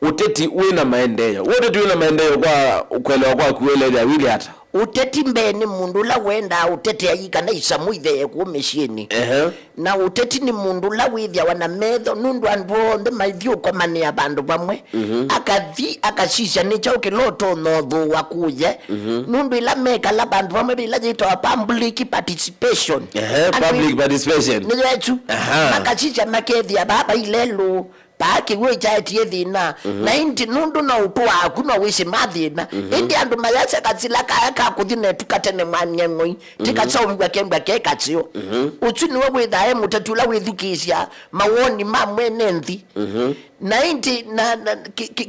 uteti wina maendeleo uteti wina maendeleo kwa ukwelewa kwa kuelewa wili hata uteti mbeni mundu la wenda uteti ayika na isamuithe kumeshini na uteti ni mundu la withia wana metho nundu andonde maithiuko mane abandu bamwe akathi akashisha ni chauke loto nothu wakuye nundu ila meka la bandu bamwe bila jito public participation public participation ni yetu akashisha makethia baba ilelu Paki we chaetie thina na indi nundu na utua akuno wisi mathina indi andu mayase katsila kaya kuthine tukatene mwanyengoi tikatsaumwa kemba kekatio uchuni we withae mutatula withukisha mawoni mamwe nenthi na indi na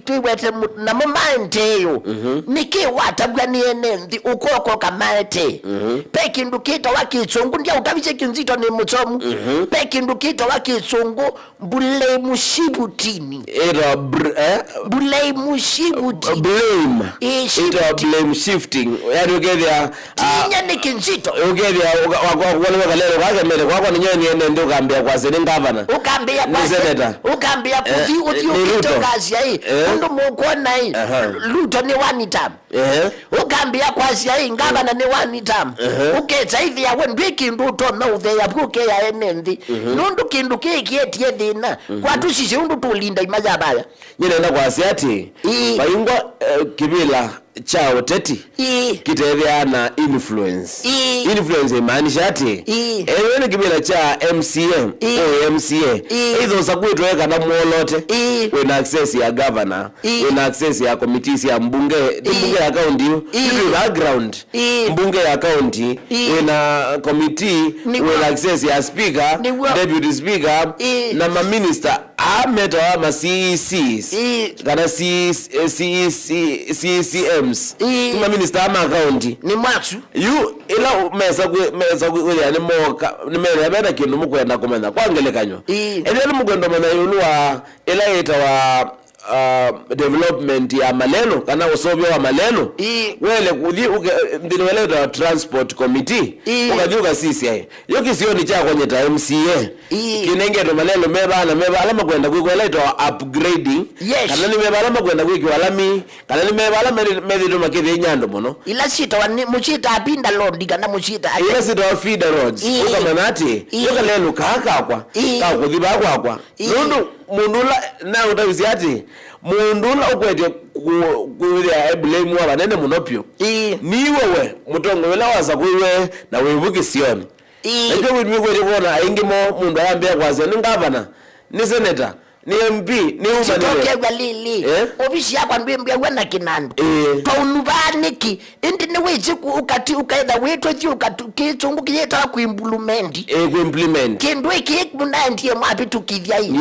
kiwete na momenteyo niki watabwa ni enenthi ukoko kamaete peki ndukita wakitsungu ndia utaviche kinzito ni mutsomu peki ndukita wakitsungu bule mushibutini era bule mushibutini blame shifting yani ugedia tinya ni kinzito ugedia wale wakalero kwake mele kwako ninyeni ende ukambia kwa zeni governor ukambia uti ukitokazi hii ndo mukona hii luto ni one time ukambia kwazi hii ngabana ni one time uketsa hivi ya wendi kindu to no the ya buke ya enendi nundu kindu kietie thina kwatu sisi undu tulinda imajabaya nyene na kwasi ati bayingwa kibila cha uteti kitethia na influence imaanisha ati ewe kibila cha MCA o MCA either sakwitweka na mwolote wena access ya governor wena access ya committees ya mbunge ya county background mbunge ya county wena committee wena access ya speaker deputy speaker na ma minister ameta ma CECs kana CCMs kuma minister ama county ni mwatu you ila mesa kwe yani moka nimele yabena kindu mukwenda kumenya kwangelekanyo ele mugwendo mena yulwa ila yeta wa development ya maleno kana usobyo wa maleno wele kudhi ndinweleta transport committee ukajuka sisi hayi yoki sioni cha kwenye ta MCA kinenge ndo maleno meba alama kwenda kuikweleta upgrading kana ni meba alama kwenda kuikwalami kana ni meba alama medito makete nyando mono ila sita wani muchita apinda road kana muchita ila sita wa feeder roads ukamanati yoka lelo kaka kwa kudhiba kwa nundu mundula na utawizi ati mundula ukwete kuya blame wa banene munopyo niwewe mutongo wela waza kuiwe na webuki sioni ejo wimigwe libona ayingimo mundu ayambia kwaze ngavana ni senator ni MP ni umani toke galili obisi yakwa ndwembya wena kinando paunubaniki indi ni wizi ukati ukaida wetwe ti ukatukitsongu kiyeta ku implement kindu iki munandi mwapi tukivya hii ni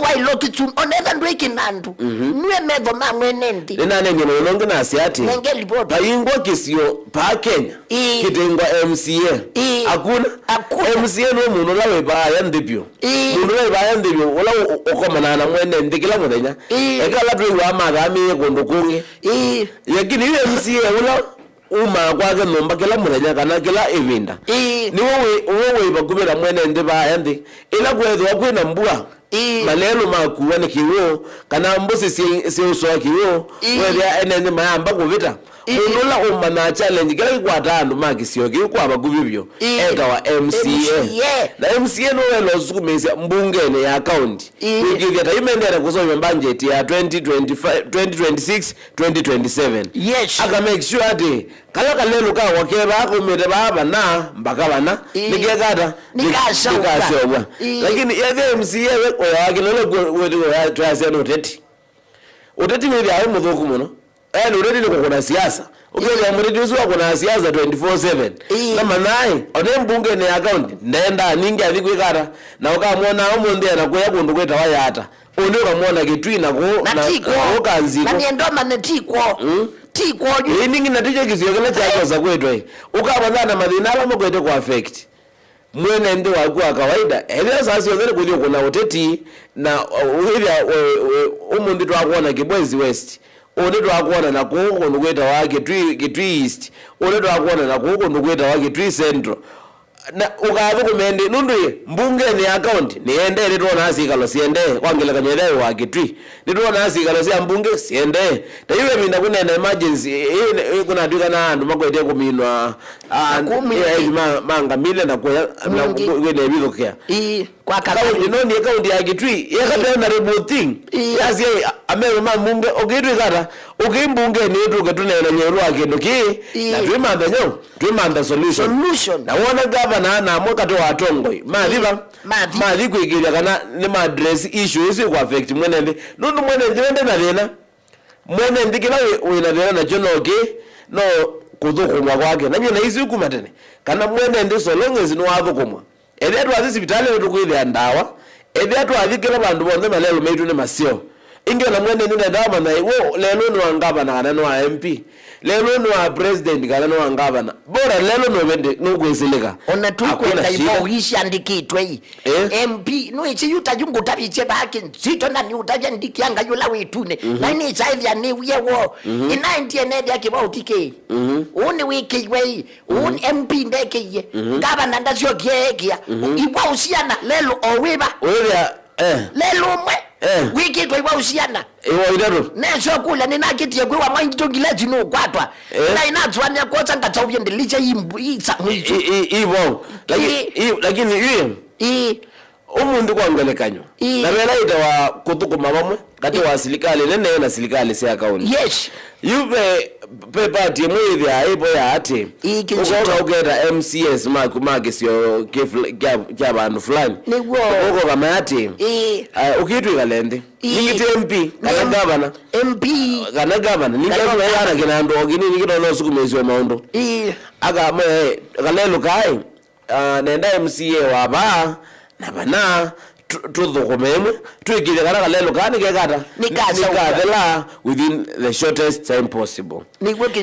wailoki tun oneza ndweki nandu niwe medo mamwe nendi nene ngene longe na asiati ngeli bodo bayingwa kisio pa Kenya kitengwa MCA akuna MCA no muno lawe ba yandipyo muno lawe ba yandipyo wala okoma na mwene ndikila mudenya ekala twe wa magami kundukunge yakini MCA wala uma kwake nomba kila mudenya kana kila evinda ni wewe bakubera mwene ndiba yandi ila kwetho akwina mbua malelo makuwa ni kiwo kana mbusi si uso kiwo wewe enene mayamba kuvita unula umana challenge kila kwatando makisio kwa bagubibyo eka wa MCA na MCA no welo sukumisa mbungene ya account ukigeta imendera kusoma budget ya 2026 2027 aka make sure ati kala kalelo ka wakeba akumete baba na mbaka bana nikekata nikashowa lakini ya MCA we oyakilele wewe twase no uteti wewe ayi mudhoku muno uredi ni kuna siasa ukija mreduce wa kuna siasa 24/7 kama naye one mbunge ni account ndenda ningi alikwikara na ukamwona omunde na kuya kundu kweta wayata undi ukamwona kitwina ko na ukanziko na ndoma netiko tiko ningi natije kizio kile chako za kwetu ukabana madina alamo kwete ku affect mwene ndi wa kawaida hele sasa yongere kujyo kuna uteti na uhivya umundu twakuona Kibwezi West unedo akuona na kuko nukweta wake Kitui East unedo akuona na kuko nukweta wake Kitui Central na ukabe kumendi nundu mbunge ni account niende ritona asikalo siende kwangelekanya ithai wa Kitui ritona asikalo sia mbunge siende ta iwe minda kunena emergency kuna duka na andu makwete kuminwa manga mile na kwa kwene bithukia kwa account no ni account ya Kitui yakata na reporting yasi ameme mbunge okitwi kata ukimbunge ni tuke tunena nyeru akindu ki na twimanda solution na wona governor na mwakato wa Tongoi mathi kwikiria kana ni ma address issues ku affect mwenende nundu mwenende wende na thina mwenende kila wina thina na chonoki no kuthukumwa kwake na nyina isi kumatene kana mwenende so long as no wathukumwa ethia twathi sibitali tukwithia ndawa ethia twathi kila bandu bonthe malelo meitu ni masio inge na mwenende na ndawa na wo lelo ni wangaba na kana no MP lelo ni wa president kana no wangaba bora lelo no wende no kwesileka ona tukwenda ibo hishandikitwe MP no ichi yutajungu tabiche baki sito na ni utaje ndikianga yula witune na ni chaithia ni yewo inaintie nedi akiba utike uni wiki wei uni MP ndeke ngaba nanda sio kiekia iwa usiana lelo owiba lelo mwe wiki to iwa usiana idaro nesho kula ninakitie kwa mwangi tongileti no kwatwa na inatswania kotsa ngatawye ndilicha imbu itsa mwizo lakini umundu kwangelekanywa na vela itawa kuthukuma vamwe kati wa serikali nene na serikali sia kauni yes yuve pepati mwithi aipo ya ati ukoka uketa MCS maki sio kia bandu fulani uko kama ati ukitwi kalende ningiti MP kana governor kana governor ningiti yana kina ndo ogini nikito no sukumezwe maundo aga me kalelo kai nenda MCA waba na bana tuthukumemwe twikire kana kalelo kani kekata nikatela within the shortest time possible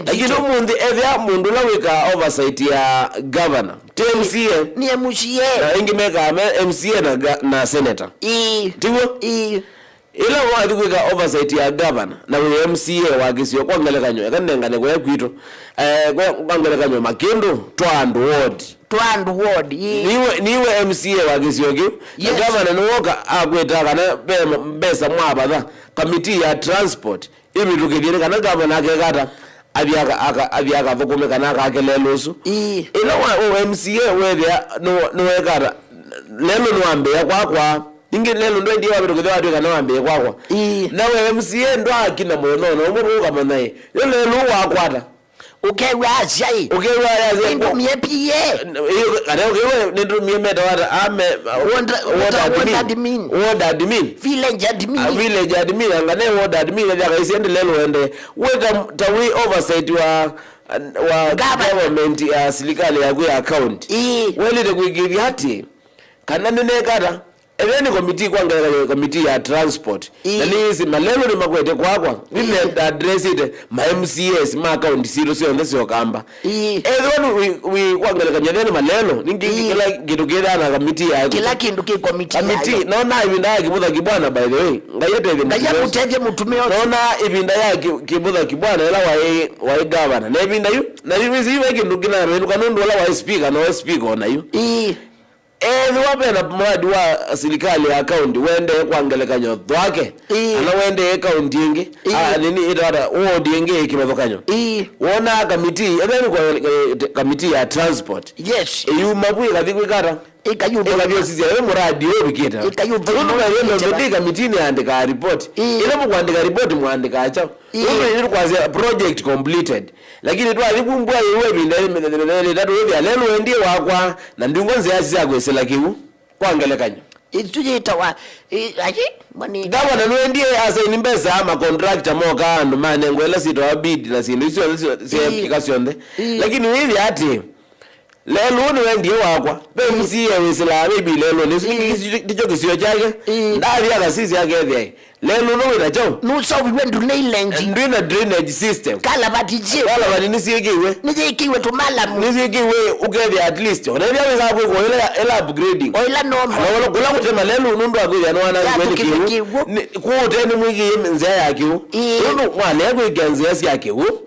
lakini umundu ethia mundu la wika oversight ya governor TMCA ni MCA na ingimeka MCA na senator tiwo ila wathi kwika oversight ya governor na MCA wagisio kwangelekanywa kanengane kwa kwito kwangelekanywa makindu twandu ward niwe MCA wagisio ki governor nuoka agweta kana besa mwabatha committee ya transport imitukithire kana governor akekata avyaka thukume kana akakelelusu ila wa MCA wethia nuwekata lelo nwambia kwakwa inge lelo ndo ndiye wabiru kithwa atu kana wambie kwakwa nawe MCA ndo akina munono umuruka manaye lelo wakwata ukewa azai ndo miepie kana ukewe ndo miemeta wata ame ward admin village admin ngane ward admin ya kaisende lelo ende weta tawi oversight wa government ya serikali ya kwa account welite kuigiri hati kana nene kata eveni committee kwangela committee ya transport nalisi malelo ni makwete kwakwa mimi address it my MCS ma account sio ndesio kamba eveni we kwangela kanyene malelo ningikila gitugera na committee ya kila kindu ki committee naona ibinda yake kibudha kibwana by the way ngayeteje mutume yote naona ibinda yake kibudha kibwana ela wa governor na ibinda yu na bizi iwe kindu kina renu kanundu wala wa speaker no speaker ona yu wapena mwadi wa serikali ya account wende kwangelekanywa twake ana wende account ingi nini itara ward ingi ikimethokanywa wona committee then kwa committee ya transport yes mabu ikathikwe kata ikayubo sisi ya muradi obikita ikayubo ndo mitini andika report ile muandika report muandika acha ile kwazi project completed lakini tu alikumbwa yewe bindele tatu hivi lelo ndiye wakwa na ndingonze yasi yakwesela kiwu kwangelekanya itujita wa aji mani gawa na nwe ndiye asaini mbesa ama contractor moka ando mane ngwela sito abidi na sindu sio application lakini hivi ati lelo ni wendi wakwa bemsiye wisila bibi lelo ndicho kisio chake ndali akasisi yake ethia lelo no wina cho no so we went to nailenji ndina drainage system kala batije kala bani nisiyekiwe to malamu nisiyekiwe ukethia at least ona ndia wesa kwa ela upgrading oila normal wala kula kutema lelo nundu akwija no wana kweli kiwu kuote ni mwiki nzea yake nundu mwana yako iganze yake wo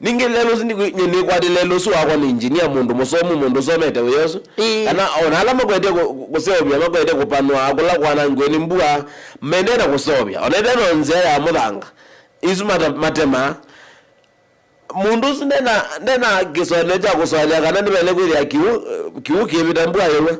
ningi lelo sini kwadi lelo su akwa ni engineer mundu musomu mundu somete weyoso kana ona ala makwede kusobya makwede kupanwa akula kwana ngweni mbua mendera kusobya ona deno nze ya mudanga isu matema mundu ndena gisone ja kuswali kana ndibele kwiri akiu kibitambua yewe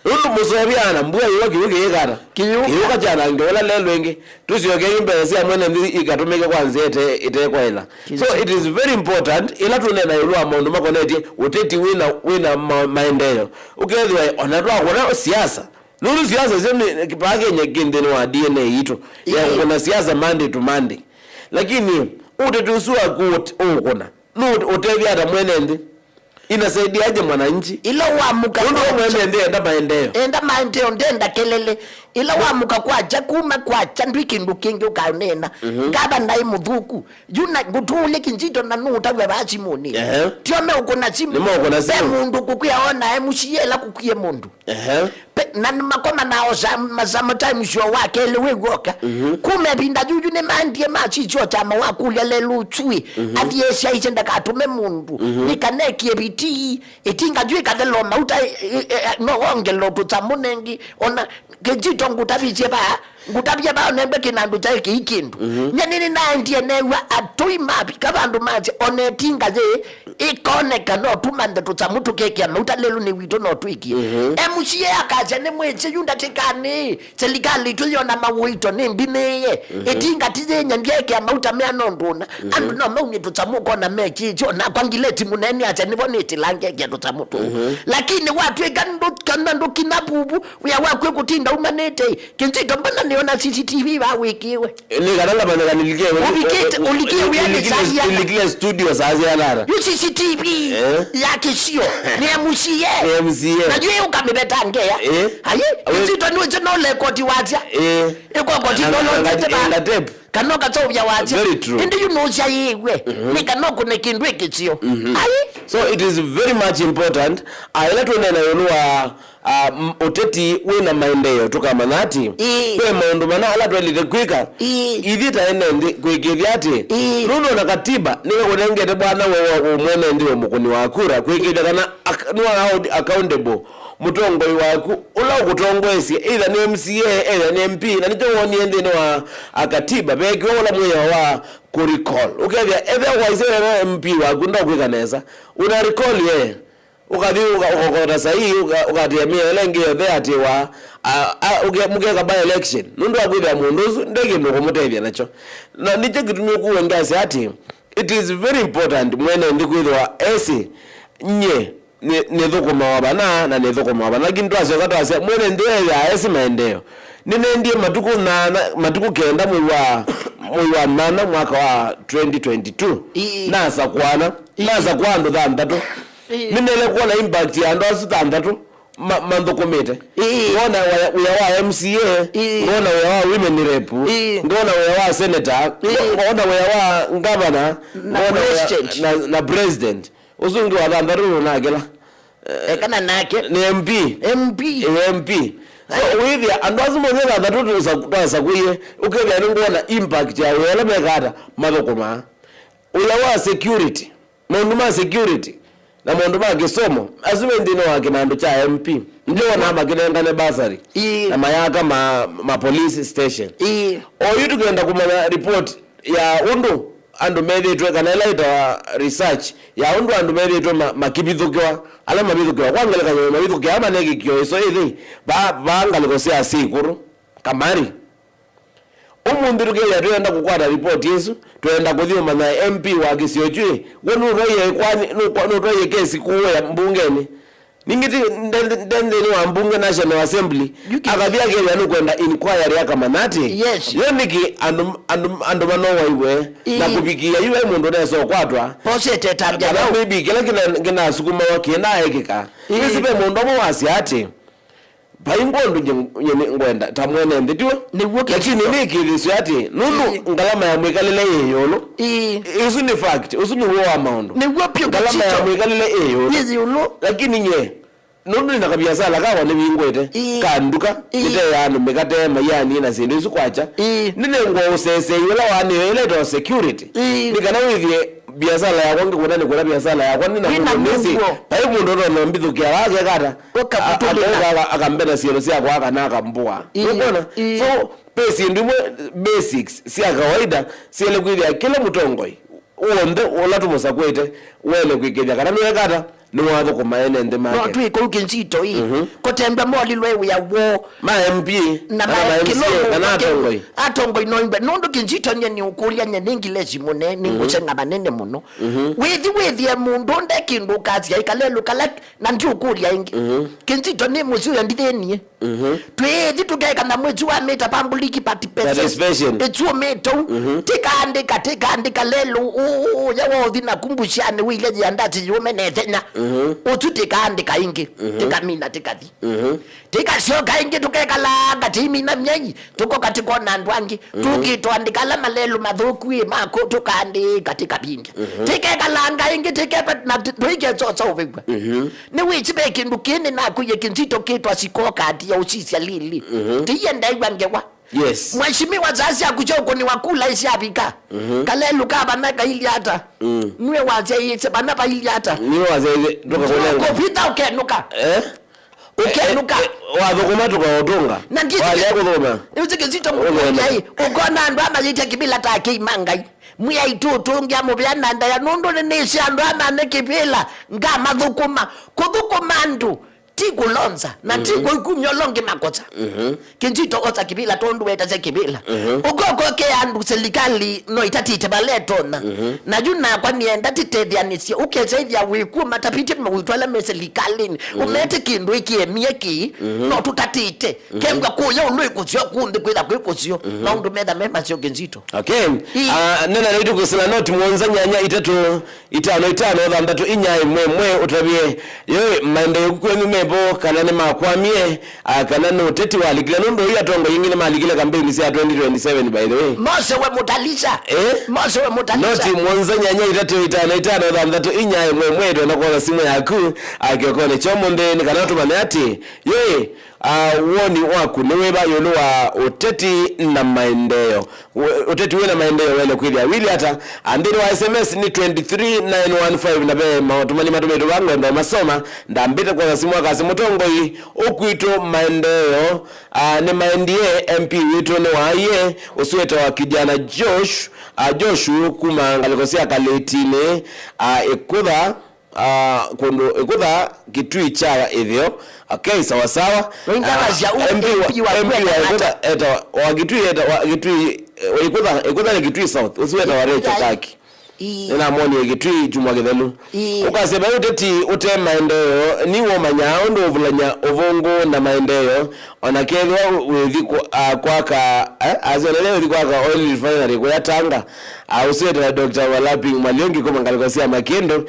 ulu musobyana mbua yewe kiukikata kiuka jana ndola lelwenge tusiyoke imbesi amwene ndi ikatumike kwanze itekwela so it is very important ila tunena yulu amondu makoneti uteti wina maendeleo ukedhiwa onatwa kuna siasa nuru siasa zemi kipake nyekindeni wa DNA hito ya kuna siasa Monday to Monday lakini utetusua ukona utevi hata mwenendi inasaidiaje mwananchi ila wamuka enda maendeleo ndenda kelele ila wamuka kwacha kuma kwacha ndwikindu kingi ukanena ngaba nayi muthuku juna gutule kinjito na nuta bwa bachi muni tiome ukona simu be mundu kukuyaona emushiyela kukuye mundu na makoma nao za time show wake lewe goka kume binda juju ne mandie machicho chama wakulya lelutswi adiyesha ichenda katume mundu nikanekie biti itinga jwe kadelo mauta no ongelo tutsamunengi ona kejito ngutabiche ba nembe kinandu cha ikindu nyanini na ndie newa atoi mapi kabandu mache onetinga je ikoneka no tumande tutsamutu keke mauta lelu ni wito no twiki emushie akaje ne mweche yunda tekane selikali tuyona mawito nimbineye itinga tije nyandike mauta meano nduna andu no maunye tutsamuko na mechicho na kwangileti muneni acha niboneti lange ke tutsamutu lakini watu ekandu kinabubu uya wakwe kutinda umanete kinzito mbona niona CCTV bawikiwe ni garala bana nilikie ulikie ulikie studio sazi yalara CCTV ya kisio ni emushie najua ukamibeta ngea ayi kinzito niwe no lekoti watia iko koti no tape kanoka tsobya watia ndi yunosha yiwe nikanoku nekindu ekitsio ayi so it is very much important ayela tonena yolwa uteti wina maendeleo tukamanati kwe maundu mana ala twelite kwika ithita enendi kwikithiati nuno na katiba niwe kunengete bwana wewe umwene ndiwe mukuni wa kura kwikita kana nuwa accountable mutongoi waku ula ukutongwesie either ni MCA either ni MP na nicho woni endeni wa akatiba beki ola mweya wa kurecall ukethia ethe waisere MP waku ndo kwikanesa una recall ye ukadhi ukakota sahi ukatemia lengi ethe ati wa mugeka by election nundu akwithia mundu ndege ndo kumutethia nacho na nicho kitumio kuwengasi ati it is very important mwene ndikwithwa esi nye nithukuma wabana na nithukuma wabana lakini twasokatwase mwene ndiye ya esi maendeleo nine ndiye matuku kenda mwezi wa nana mwaka wa 2022 nasa kwa ndo thantatu ninele kuona impact ya ndo asu thantatu mandhukumite ngona uya wa MCA ngona uya wa women rep ngona uya wa senator ngona uya wa governor ngona na president usungi wa thantatu nakela kana nake ni MP so with ya andazi mwenza thantatu za kuye ukebya ngona impact ya wela mekata mathukuma uya wa security mundu ma security na mundu ma kisomo azime ndino wake nandu cha MP ndio na makinenda ne basari na mayaka ma police station o yutu kwenda kumana report ya undu andu medetwe kana later research ya undu andu medetwe makibithukwa ala mabithukwa kwangela kanyo mabithukwa ama negi kyo so ithi bangaliko sia sikuru kamari umundu rugeya twenda kukwata report yesu twenda kuthima na MP wa Kisiochwe wonu roye kwani no roye kesi kuwe mbungeni ningiti ndendeni wa mbunge National Assembly akathia kenya no kwenda inquiry ya kamanati yoniki andu manowa iwe na kubikia iwe mundu neso kwatwa posete tabia na bibi kila kina sukuma wakina ekika isibe mundu mo wasiati paingondo ngwenda tamwene nditio lakini nikilisi ati nundu ngalama ya mwikalile yeyolo isu ni fact usu ni wa maundu ngalama ya mwikalile yeyolo lakini nye nundu nakabia sala kawa ni bingwete kanduka ite yanu megate mayani na sindu isu kwacha nine ngo usese yola wani ile to security nikana withie biashara yako ngikuna ni kuna biashara yako ni na mundu pai mundu ndo mbithukia wake kata akambena sielo sia kwa kana akambua unaona so basics sia kawaida siele kwithia kila mutongoi uonde olatumosa kwete wele kwikithia kana niwe kata ni watho kumaene nde make no twi ko kinzito hii kotemba moli lwe ya wo ma MP na ma atongoi no imbe nondo kinzito nye ni ukulia nye ningilezi mune ningusenga manene muno withi mundu nde kindu kazi ikalelo kala na ndi ukulia ingi kinzito ni muziyo ndithenie twithi tukeka na mwezi wa meta pambuliki participation etuo meto tikandika lelo yawo thina kumbushane wile jiandati yumenethenya ututikandika ingi tikamina tikathi tikashoka ingi tukekalanga timina mnyenyi tuko katikona andwangi tukitwandikala malelo mathukui mako tukandika tikapinga tikekalanga ingi tikepa na tuiketsotsa uvigwa ni wichibe kindu kini nakuye kinzito kitwa sikoka ati ya usisi lili tiyenda iwangewa yes mheshimiwa zazi akuchoko ni wakula isi apika kalelu kaba naka ili hata niwe waze yese banaba ili hata niwe waze doka kulenga kopita ukenuka ukenuka wathukuma tukaotunga wale kuthuma uzike zito mukuyai ukona ndo amayite kibila take imangai muya itutungia mubyana ndaya nundu nisi ando amane kibila nga mathukuma kuthukumandu tikulonza na tiko ikumyolonge makotsa kinjito otsa kibila tondu weta se kibila ukoko ke andu serikali no itatite baletona na juna kwa nienda titedianisia ukesevya wiku matapiti mwitwala meserikali umete kindu ikiemieki no tutatite kembwa kuya ulwe kusyo kunde kwida kwikusyo na undu metha mema sio kinjito okay nena naitu kusina noti mwonza nyanya itatu itano thantatu inyai mwe utabie yewe maendeleo kwenu bo kana ne makwamie kana no teti walikile ndo ya tongo yingine malikile kampeni sia 2027 by the way mose we mutalisha mose we mutalisha noti mwanza nyanya itatu itano thantatu inyaye mwemwedo na kwa simu yaku akekone chomonde ni kana tumane ati ye woni waku niwe ba yolo wa uteti na maendeleo uteti wena maendeleo wele kwili wili hata andiri wa SMS ni 23915 na be matumani matumeto bango ndo masoma ndambite kwa simu akasi mutongo yi okuito maendeleo ni maendie MP wito ni waye usueta wa kijana Joshu kuma ngalikosia kaletine ekudha kondo ekudha kitui cha hivyo okay sawa sawa MP wa eta wa kitui ekudha ni kitui south usueta wa recha kaki ina moni kitui jumwa githelu ukasema uteti ute maendeleo ni wo manyao ndo vulanya ovongo na maendeleo onakethwa withi kwaka azolelewe withi kwaka oil refinery kwa Tanga usete Dr. Walapi Mwaliongi kwa ngalikosia Makendo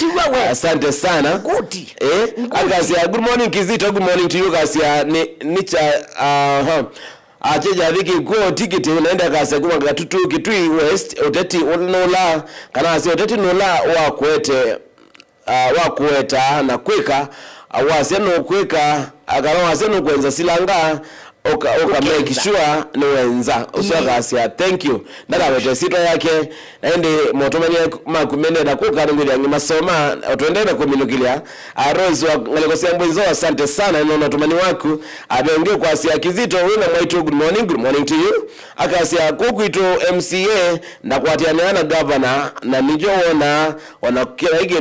asante sana akasia good morning Kizito good morning to you kasia nicha acheja dhiki kwa tikiti unaenda kasi kuma gatutu kitui west uteti nola kana si uteti nola wakueta na kweka waseno kweka agara waseno kwenza silanga oka make sure no wenza usaka asia thank you ndala wete sito yake ende motomani makumene na kuka ngiri yangi masoma otwendele kuminukilia Rose wa ngalikosia mbwezo asante sana ino tumani waku abeongea kwa asia Kizito wina mwaitu good morning to you akasia kukuito MCA na kuatiana governor na nijoona wanakira hiki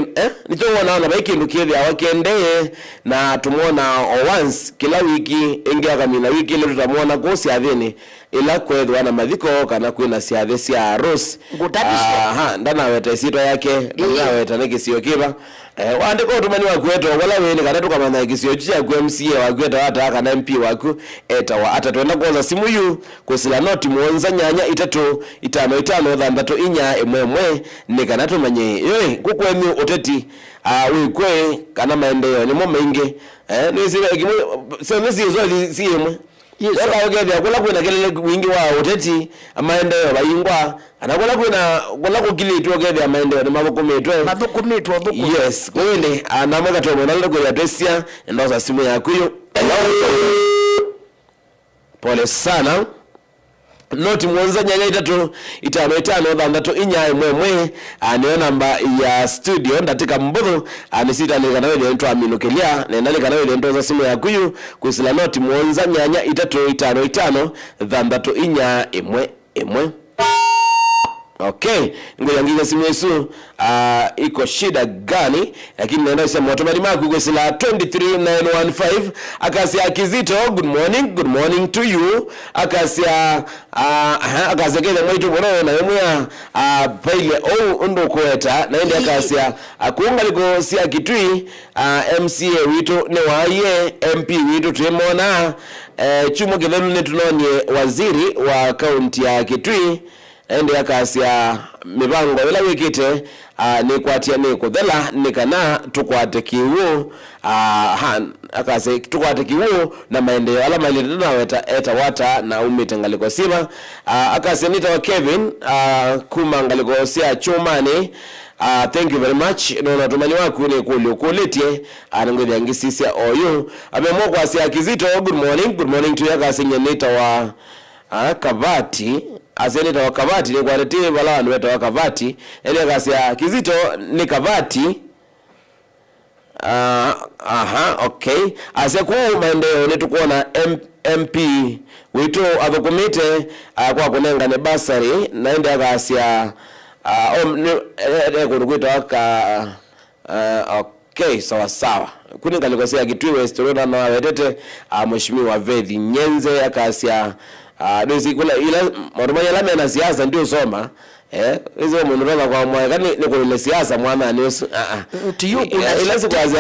nijoona na baiki ndukithi awakendeye na tumuona once kila wiki ingia kamina wiki ile tutamuona kosi athini ila kwethwa na mathiko kana kwina ciathe cia Rose ndana wete sito yake ndana wete na kisio kiba wandiko tumani wa kweto wala wene kana tukamanya kisio cha ku MCA wa kweto hata kana MP waku eta atatwenda kwanza simu yu kusila noti muonza nyanya itatu itano thantatu inya emwe ni kana tumanye yoy kukwemi uteti wikwe kana maendeleo ni mo maingi ni sile sema si yemwe waka ogethia kula kwina kelele wingi wa uteti maendeleo bayingwa anakola kwina kukilitwa ogethia maendeleo ni mabukumitwe yes kwende anamweka tomo nalile kwa addressia ndoza simu yako hiyo pole sana noti mwanza nyanya itatu itano itano thandatu inya imwe niyo namba ya studio ndatika mbuthu nisita nikana wele ntwa aminukelia na inalikana wele ntwa za simu ya kuyu kusila noti mwanza nyanya itatu itano itano thandatu inya imwe. Okay, ngoja ngiza simu yesu iko shida gani, lakini naenda sema watomali maku kwa sila 23915 akasia Kizito, good morning to you. Akasia kile mwitu bono na yemya pale ndo kweta na ndi akasia kuunga liko sia Kitui MCA wito ne waye MP wito twemona chumo kithelu netunonye waziri wa kaunti ya Kitui ende akasia mibango ila wikite ni kwatia ni kuthela nikana tukwate kiwu akase tukwate kiwu na maendeleo ala maendeleo na eta wata na umitengaliko sima akase nita wa Kevin kumangaliko sia Chumani. Thank you very much. Nona tumani waku ni kuletie anangoja yangisisia oyo amemwa kwa sia Kizito, good morning to yaka senyenita wa Kavati aseneta wa Kavati ni kwa letile wala anweta wa Kavati ele kasia Kizito ni Kavati. Okay, asiku maendeleo netukuona MP wito athukumite kwa kunenga ne basari naende akasia kurukuita waka okay, sawa kuni ngalikosea Kitui West Road na wetete mheshimiwa Vethi Nyenze akasia dozi kula ila marumanya lame na siasa ndio soma hizo mnoroga kwa mwa kani ni kule siasa mwana ni ila sikwaza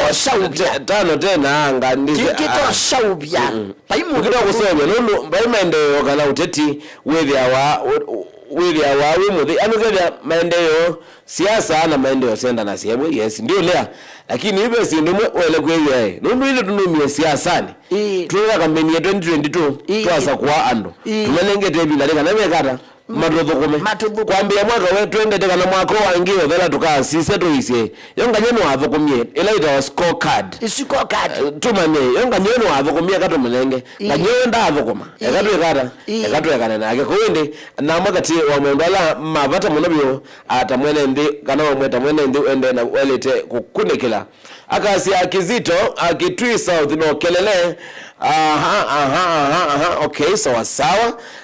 tano tena anga ndize kito shaubya paimu kidogo kusoma nundu baimende kana uteti wethi awa wimuthi anugeda maendeleo siasa na maendeleo senda na sehemu yes ndio lea lakini hivyo si ndio wele kwewe nundu ile tunumie siasa ni tunaga kampeni ya 2022 twasa kwa ando tumenengete bila leka na mekata matuthukume kwambia mwaka we twendete kana mwaka wangio thela tukasise tuise yonga nyeno athukumie ila ita scorecard tumane yonga nyeno athukumie kato munenge kanyewe nda athukuma ekatu ekana nake kuindi na mwakati wa mwendala mavata munabyo atamwene ndi kana wamweta mwene ndi ende na welete kukunekela akasia Kizito Kitui South no kelele okay, sawa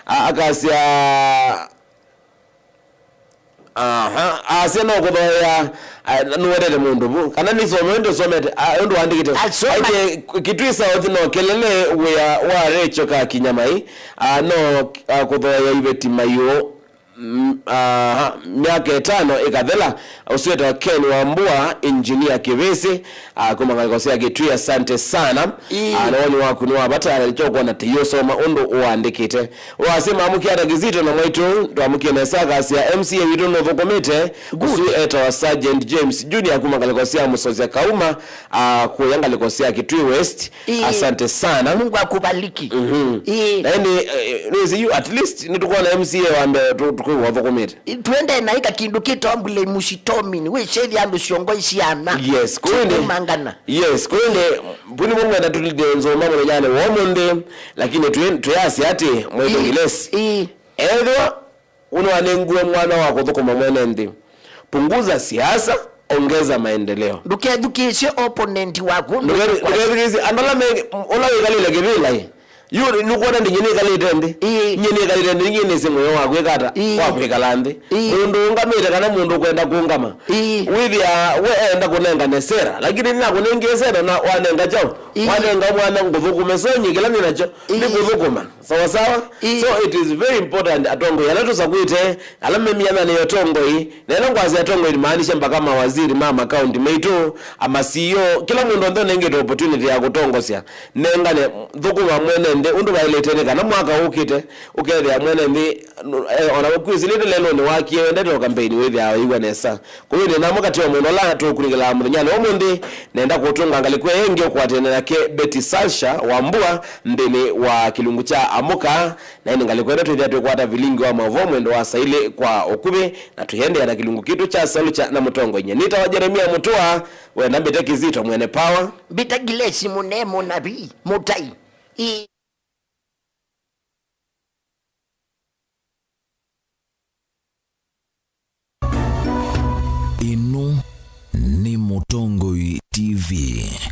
akasia asena kudoya nuwedele mundu bu kana nisome ndo somete ndo andikite Kitui South no kelele wa recho ka kinyamai no kudoya ibeti mayo miaka 5 ikathela usiweta Ken Wambua engineer Kivesi kumangalikosea Kitui. Asante sana anaoni wako ni wabata alichokuwa na tiyo soma ondo uandikite wasema amukiata Kizito na mwaitu ndo amukie na saka asia MCA wito no vokomete usiweta wa Sergeant James Junior kumangalikosea Musozi Kauma kuyangalikosea Kitui West. Asante sana, Mungu akubariki. Nizi you at least nitukuwa na MCA wambe wavukumite twende na ika kindu kitombule mushitomini we shethi andu shiongo isiana yes kwende mangana kwende buni mungu enda tulide nzoma mwana jane womonde lakini tuyasi ati mwedo ngilesi edwa unawanengue mwana wako thukuma mwenende punguza siasa ongeza maendeleo ndukedhukishe opponent wako ndukedhukishe andala mengi ulawikalile kivila yuri nukuona ndi nyene kalitendi nyene kalitendi nyene semoyo wako ekata wakwekala mundu ungamire kana mundu kwenda kuungama withia we enda kunenga nesera lakini nina kunenga sera na wanenga chao wanenga mwana nguthukume so nyikila ninacho ndi kuthukuma sawa so it is very important atongo yaletu sakwite alamemiana ne yotongo hii neno kwazi atongo ilimaanisha mpaka mawaziri mama county meito ama CEO kila mundu ndo nengete opportunity ya kutongosia nengane thukuma mwene nde undu bailetene kana mwaka ukite ukethia mwene ndi ona kwizilite lelo ni wakie ndete campaign withia iwa nesa kuwini na mwakati wa mundu la tukulikila munyane omundi nenda kutunga ngalikwe yengi okwatene nake Betty Salsha Wambua ndini wa kilungu cha amuka na ini ngalikwe ndetu idhatu kwata vilingi wa mavo mwendo wa saile kwa okube na tuhende ya kilungu kitu cha Salucha na Mutongo inye nita wa Jeremia Mutua wenda Bita Kizito mwene power Bita Gilesi munemo nabi mutai TV.